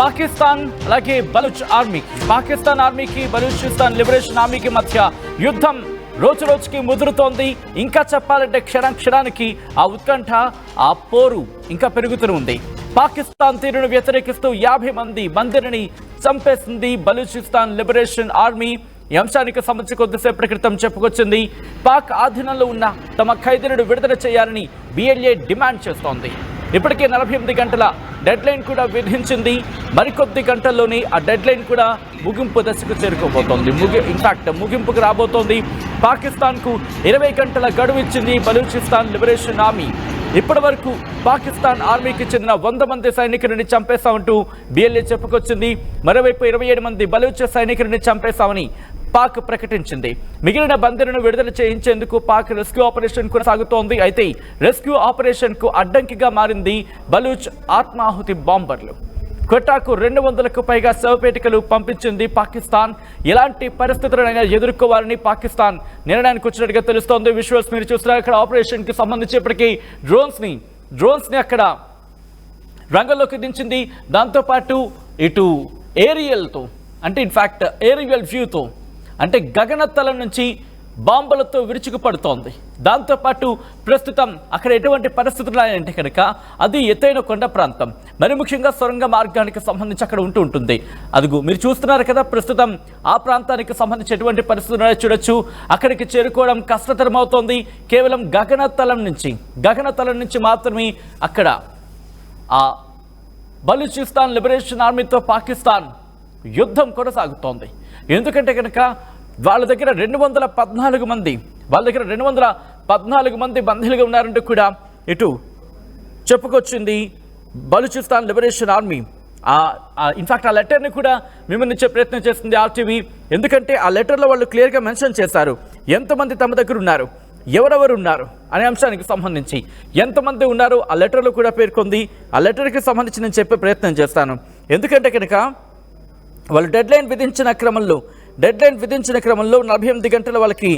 పాకిస్తాన్ అలాగే బలూచ్ ఆర్మీకి బలూచిస్తాన్ లిబరేషన్ ఆర్మీకి మధ్య యుద్ధం రోజు రోజుకి ముదురుతోంది. ఇంకా చెప్పాలంటే క్షణానికి ఆ ఉత్కంఠ, ఆ పోరు ఇంకా పెరుగుతూ ఉంది. పాకిస్తాన్ తీరును వ్యతిరేకిస్తూ 50 మంది బందీలని చంపేసింది బలూచిస్తాన్ లిబరేషన్ ఆర్మీ. ఈ అంశానికి సంబంధించి కొద్దిసేపటి క్రితం చెప్పుకొచ్చింది. పాక్ ఆధీనంలో ఉన్న తమ ఖైదీలను విడుదల చేయాలని BLA డిమాండ్ చేస్తోంది. ఇప్పటికే 48 గంటల డెడ్ లైన్ కూడా విధించింది. మరికొద్ది గంటల్లోనే ఆ డెడ్ లైన్ కూడా ముగింపు దశకు చేరుకోబోతోంది. ముగింపుకు రాబోతోంది. పాకిస్తాన్కు 20 గంటల గడువు ఇచ్చింది బలూచిస్తాన్ లిబరేషన్ ఆర్మీ. ఇప్పటి వరకు పాకిస్తాన్ ఆర్మీకి చెందిన 100 మంది సైనికులని చంపేశామంటూ BLA చెప్పుకొచ్చింది. మరోవైపు 27 మంది బలూచ్ సైనికులని చంపేశామని పాక్ ప్రకటించింది. మిగిలిన బందీలను విడుదల చేయించేందుకు పాక్ రెస్క్యూ ఆపరేషన్ కొనసాగుతోంది. అయితే రెస్క్యూ ఆపరేషన్ కు అడ్డంకిగా మారింది బలూచ్ ఆత్మాహుతి బాంబర్లు. క్వెటాకు 200కు పైగా శవపేటికలు పంపించింది పాకిస్తాన్. ఎలాంటి పరిస్థితులైనా ఎదుర్కోవాలని పాకిస్తాన్ నిర్ణయానికి వచ్చినట్టుగా తెలుస్తోంది. విజువల్స్ మీరు చూస్తున్నారు. అక్కడ ఆపరేషన్ కి సంబంధించి ఇప్పటికీ డ్రోన్స్ ని అక్కడ రంగంలోకి దించింది. దాంతోపాటు ఇటు ఏరియల్తో అంటే ఇన్ఫాక్ట్ ఏరియల్ వ్యూతో అంటే గగనతలం నుంచి బాంబులతో విరుచుకుపడుతోంది. దాంతోపాటు ప్రస్తుతం అక్కడ ఎటువంటి పరిస్థితులు ఉన్నాయంటే కనుక అది ఎత్తైన కొండ ప్రాంతం, మరి ముఖ్యంగా సొరంగ మార్గానికి సంబంధించి అక్కడ ఉంటుంది. అదిగో మీరు చూస్తున్నారు కదా, ప్రస్తుతం ఆ ప్రాంతానికి సంబంధించి ఎటువంటి పరిస్థితులు ఉన్నాయో చూడొచ్చు. అక్కడికి చేరుకోవడం కష్టతరం అవుతోంది. కేవలం గగనతలం నుంచి మాత్రమే అక్కడ ఆ బలూచిస్తాన్ లిబరేషన్ ఆర్మీతో పాకిస్తాన్ యుద్ధం కొనసాగుతోంది. ఎందుకంటే కనుక వాళ్ళ దగ్గర 214 మంది బందీలుగా ఉన్నారంటూ కూడా ఇటు చెప్పుకొచ్చింది బలూచిస్తాన్ లిబరేషన్ ఆర్మీ. ఇన్ఫాక్ట్ ఆ లెటర్ని కూడా మిమ్మల్ని ఇచ్చే ప్రయత్నం చేస్తుంది RTV. ఎందుకంటే ఆ లెటర్లో వాళ్ళు క్లియర్గా మెన్షన్ చేశారు ఎంతమంది తమ దగ్గర ఉన్నారు, ఎవరెవరు ఉన్నారు అనే అంశానికి సంబంధించి ఎంతమంది ఉన్నారు ఆ లెటర్లో కూడా పేర్కొంది. ఆ లెటర్కి సంబంధించి నేను చెప్పే ప్రయత్నం చేస్తాను. ఎందుకంటే కనుక వాళ్ళు డెడ్ లైన్ విధించిన క్రమంలో 48 గంటల వాళ్ళకి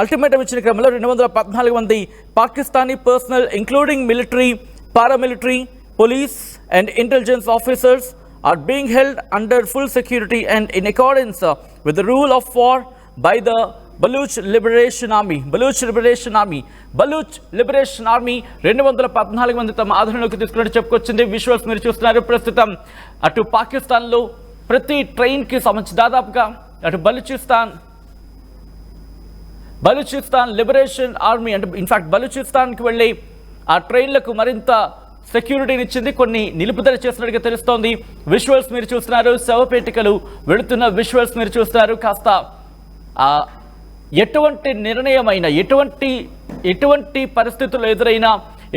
అల్టిమేటం ఇచ్చిన క్రమంలో 214 మంది Pakistani personnel including military, paramilitary, police and intelligence officers are being held under full security and in accordance with the rule of war by the Baloch Liberation Army 214 మంది తమ ఆధీనంలోకి తీసుకున్నట్టు చెప్పుకొచ్చింది. విజువల్స్ మీరు చూస్తున్నారు. ప్రస్తుతం అటు పాకిస్తాన్లో ప్రతి ట్రైన్కి సంబంధించి దాదాపుగా అటు బలూచిస్తాన్ లిబరేషన్ ఆర్మీ అంటే ఇన్ఫాక్ట్ బలూచిస్తాన్కి వెళ్ళి ఆ ట్రైన్లకు మరింత సెక్యూరిటీని ఇచ్చింది, కొన్ని నిలుపుదల చేసినట్టుగా తెలుస్తోంది. విజువల్స్ మీరు చూస్తున్నారు. శవపేటికలు వెళుతున్న విజువల్స్ మీరు చూస్తున్నారు. కాస్త ఎటువంటి నిర్ణయమైన ఎటువంటి పరిస్థితులు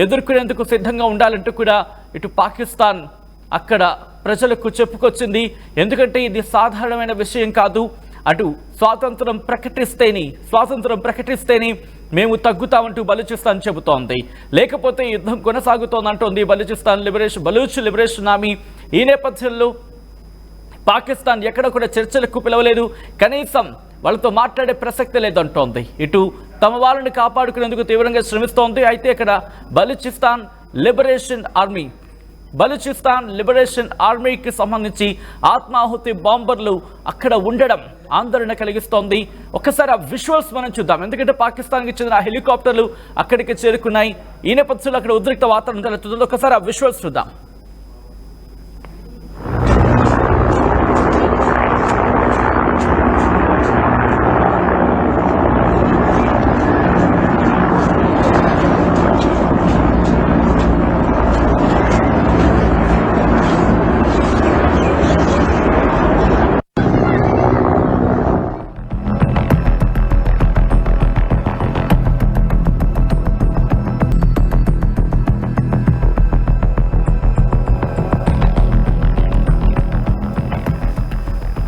ఎదుర్కొనేందుకు సిద్ధంగా ఉండాలంటూ కూడా ఇటు పాకిస్తాన్ అక్కడ ప్రజలకు చెప్పుకొచ్చింది. ఎందుకంటే ఇది సాధారణమైన విషయం కాదు. అటు స్వాతంత్రం ప్రకటిస్తేనే మేము తగ్గుతామంటూ బలూచిస్తాన్ చెబుతోంది. లేకపోతే యుద్ధం కొనసాగుతోందంటోంది బలూచ్ లిబరేషన్ ఆర్మీ. ఈ నేపథ్యంలో పాకిస్తాన్ ఎక్కడ కూడా చర్చలకు పిలవలేదు, కనీసం వాళ్ళతో మాట్లాడే ప్రసక్తి లేదంటోంది. ఇటు తమ వాళ్ళని కాపాడుకునేందుకు తీవ్రంగా శ్రమిస్తోంది. అయితే ఇక్కడ బలూచిస్తాన్ లిబరేషన్ ఆర్మీకి సంబంధించి ఆత్మాహుతి బాంబర్లు అక్కడ ఉండడం ఆందోళన కలిగిస్తోంది. ఒక్కసారి ఆ విజువల్స్ మనం చూద్దాం. ఎందుకంటే పాకిస్తాన్కి చెందిన హెలికాప్టర్లు అక్కడికి చేరుకున్నాయి. ఈ నేపథ్యంలో అక్కడ ఉద్రిక్త వాతావరణం తలెత్తుతుంది. ఒక్కసారి ఆ విజువల్స్ చూద్దాం.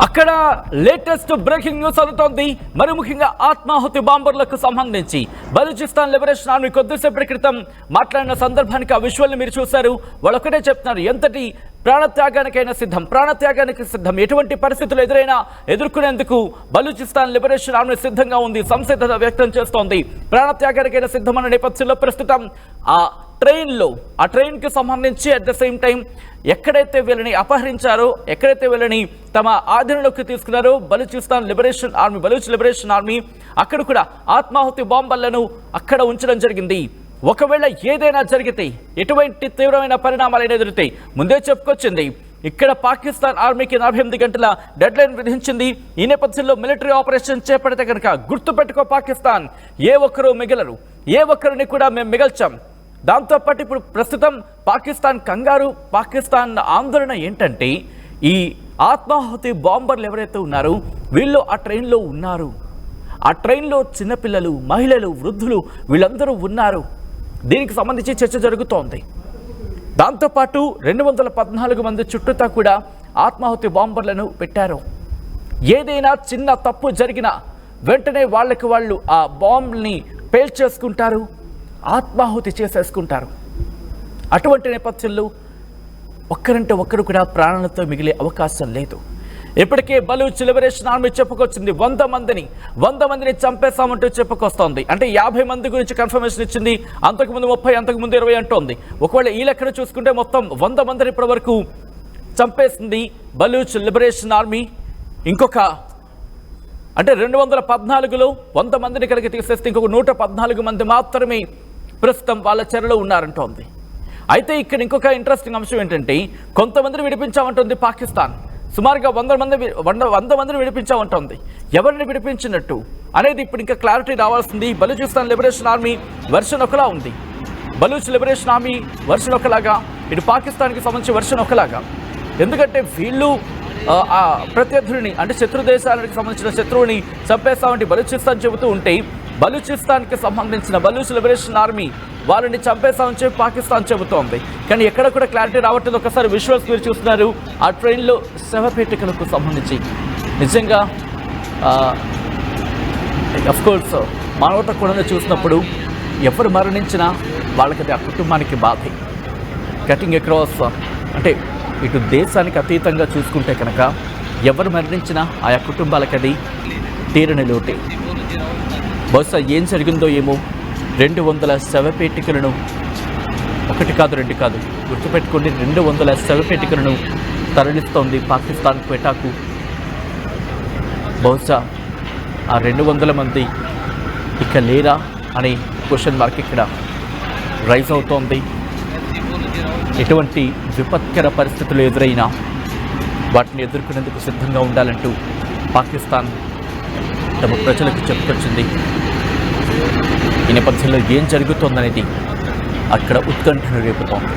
అక్కడ లేటెస్ట్ బ్రేకింగ్ న్యూస్ అందుతోంది. మరి ముఖ్యంగా ఆత్మాహుతి బాంబర్లకు సంబంధించి బలూచిస్తాన్ లిబరేషన్ ఆర్మీ కొద్దిసేపటి క్రితం మాట్లాడిన సందర్భానికి ఆ విజువల్ని మీరు చూశారు. వాళ్ళు ఒకటే చెప్తున్నారు, ఎంతటి ప్రాణత్యాగానికి సిద్ధం, ఎటువంటి పరిస్థితులు ఎదుర్కొనేందుకు బలూచిస్తాన్ లిబరేషన్ ఆర్మీ సిద్ధంగా ఉంది, సంసిద్ధత వ్యక్తం చేస్తోంది. ప్రాణత్యాగానికైనా సిద్ధమన్న నేపథ్యంలో ప్రస్తుతం ఆ ట్రైన్కి సంబంధించి అట్ ద సేమ్ టైం ఎక్కడైతే వీళ్ళని అపహరించారో, ఎక్కడైతే వీళ్ళని తమ ఆధీనంలోకి తీసుకున్నారో బలూచిస్తాన్ లిబరేషన్ ఆర్మీ అక్కడ కూడా ఆత్మాహుతి బాంబర్లను అక్కడ ఉంచడం జరిగింది. ఒకవేళ ఏదైనా జరిగితే ఎటువంటి తీవ్రమైన పరిణామాలు ఎదురుతాయి ముందే చెప్పుకొచ్చింది. ఇక్కడ పాకిస్తాన్ ఆర్మీకి 48 గంటల డెడ్ లైన్ విధించింది. ఈ నేపథ్యంలో మిలిటరీ ఆపరేషన్ చేపడితే కనుక గుర్తుపెట్టుకో పాకిస్తాన్, ఏ ఒక్కరూ మిగలరు, ఏ ఒక్కరిని కూడా మేము మిగల్చాం. దాంతోపాటు ఇప్పుడు ప్రస్తుతం పాకిస్తాన్ కంగారు, పాకిస్తాన్ ఆందోళన ఏంటంటే ఈ ఆత్మాహుతి బాంబర్లు ఎవరైతే ఉన్నారో వీళ్ళు ఆ ట్రైన్లో ఉన్నారు. ఆ ట్రైన్లో చిన్నపిల్లలు, మహిళలు, వృద్ధులు వీళ్ళందరూ ఉన్నారు. దీనికి సంబంధించి చర్చ జరుగుతోంది. దాంతోపాటు 214 మంది చుట్టూతా కూడా ఆత్మాహుతి బాంబర్లను పెట్టారు. ఏదైనా చిన్న తప్పు జరిగినా వెంటనే వాళ్ళు ఆ బాంబుల్ని పేల్చేసుకుంటారు, ఆత్మాహుతి చేసేసుకుంటారు. అటువంటి నేపథ్యంలో ఒక్కరంటే ఒక్కరు కూడా ప్రాణాలతో మిగిలే అవకాశం లేదు. ఇప్పటికే బలూచ్ లిబరేషన్ ఆర్మీ చెప్పుకొచ్చింది 100 మందిని చంపేస్తామంటూ చెప్పుకొస్తోంది. అంటే 50 మంది గురించి కన్ఫర్మేషన్ ఇచ్చింది. అంతకుముందు 30, అంతకుముందు 20 అంటోంది. ఒకవేళ ఈ లెక్కన చూసుకుంటే మొత్తం 100 మందిని ఇప్పటి వరకు చంపేసింది బలూచ్ లిబరేషన్ ఆర్మీ. ఇంకొక అంటే 214లో 100 మందిని కలిగి తీసేస్తే ఇంకొక 114 మంది మాత్రమే ప్రస్తుతం వాళ్ళ చెరలో ఉన్నారంటోంది. అయితే ఇక్కడ ఇంకొక ఇంట్రెస్టింగ్ అంశం ఏంటంటే కొంతమందిని విడిపించామంటోంది పాకిస్తాన్. సుమారుగా 100 మందిని విడిపించామంటోంది. ఎవరిని విడిపించినట్టు అనేది ఇప్పుడు ఇంకా క్లారిటీ రావాల్సింది. బలూచిస్తాన్ లిబరేషన్ ఆర్మీ వెర్షన్ ఒకలా ఉంది, బలూచ్ లిబరేషన్ ఆర్మీ వెర్షన్ ఒకలాగా, ఇటు పాకిస్తాన్కి సంబంధించి వెర్షన్ ఒకలాగా. ఎందుకంటే వీళ్ళు ఆ ప్రత్యర్థుడిని అంటే శత్రు దేశాలకు సంబంధించిన శత్రువుని చంపేస్తామంటే బలూచిస్తాన్ చెబుతూ ఉంటే, బలూచిస్తాన్కి సంబంధించిన బలూచ్ లిబరేషన్ ఆర్మీ వాళ్ళని చంపేస్తామని చెప్పి పాకిస్తాన్ చెబుతోంది. కానీ ఎక్కడ కూడా క్లారిటీ రావట్లేదు. ఒకసారి విజువల్స్ మీరు చూస్తున్నారు ఆ ట్రైన్లో శవపేటికలకు సంబంధించి. నిజంగా అఫ్కోర్స్ మానవత కూడా చూసినప్పుడు ఎవరు మరణించినా వాళ్ళకి అది ఆ కుటుంబానికి బాధే. కటింగ్ అక్రాస్ అంటే ఇటు దేశానికి అతీతంగా చూసుకుంటే కనుక ఎవరు మరణించినా ఆయా కుటుంబాలకి అది తీరని లోటే. బహుశా ఏం జరిగిందో ఏమో 200 శవపేటికలను, 1 కాదు 2 కాదు, గుర్తుపెట్టుకోండి, 200 శవపేటికలను తరలిస్తోంది పాకిస్తాన్ క్వెటాకు. బహుశా ఆ 200 మంది ఇక లేరా అనే క్వశ్చన్ మార్క్ ఇక్కడ రైజ్ అవుతోంది. ఎటువంటి విపత్కర పరిస్థితులు ఎదురైనా వాటిని ఎదుర్కొనేందుకు సిద్ధంగా ఉండాలంటూ పాకిస్తాన్ తమ ప్రజలకు చెప్పుకొచ్చింది. ఈ నేపథ్యంలో ఏం జరుగుతోందనేది అక్కడ ఉత్కంఠను రేపుతోంది.